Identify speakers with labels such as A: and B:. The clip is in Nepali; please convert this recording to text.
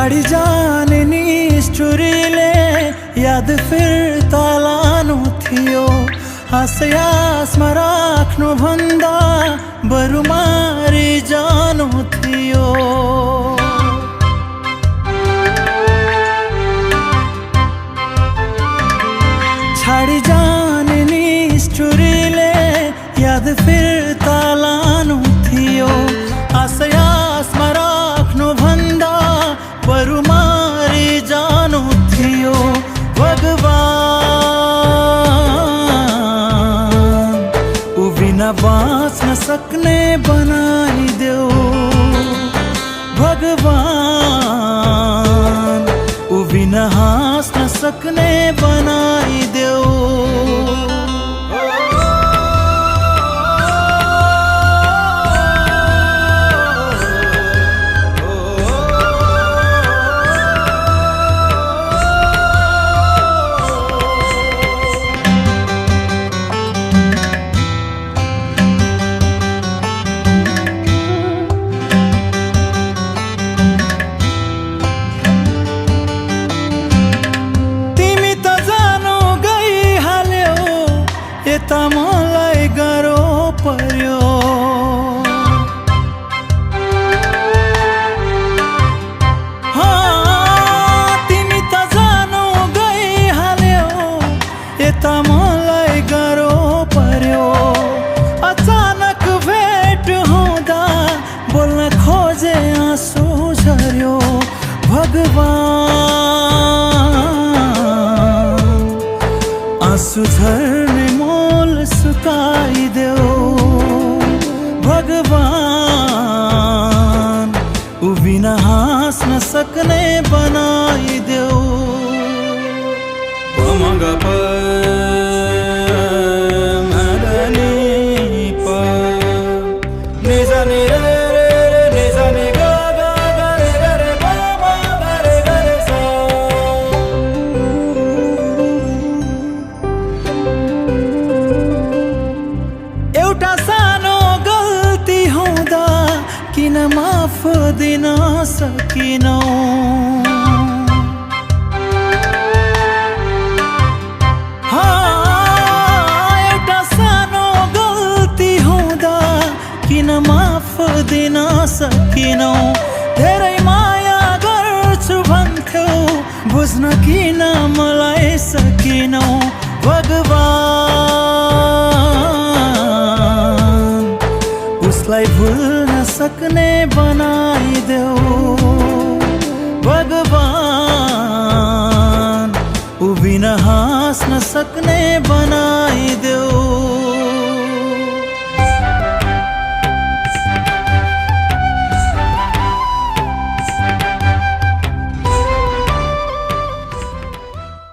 A: छाडी जाने निष्ठुरीले याद फिर्ता लानु थियो। आशयासमा राख्नु भन्दा बरु मारी जानु थियो। छाडी जाने निष्ठुरीले याद फिर्ता लानु थियो। आशयासमा राख्नु भन्दा बरु मारी जानु थियो। भगवान ऊ बिना बाँच्न सक्ने बनाइदेऊ। भगवान ऊ बिना हाँस्न सक्ने बनाइदेऊ। यता मलाई गाह्रो पर्यो। तिमी त जानु गइहाल्यौ, यता मलाई गाह्रो पर्यो। अचानक भेट हुँदा बोल्न खोजे आँसु झर्यो। भगवान आँसु झर्ने मोल सुकाइदेऊ। भगवान ऊ बिना हाँस्न सक्ने बनाइदेऊ। एउटा सानो गल्ती हुँदा किन माफ दिन सकिनौ? एउटा सानो गल्ती हुँदा किन माफ दिन सकिनौ? धेरै माया गर्छु भन्थ्यौ, बुझ्न किन मलाई सकिनौ? भगवान उसलाई भुल्न सक्ने बनाइदेऊ। भगवान ऊ बिना हाँस्न सक्ने बनाइदेऊ।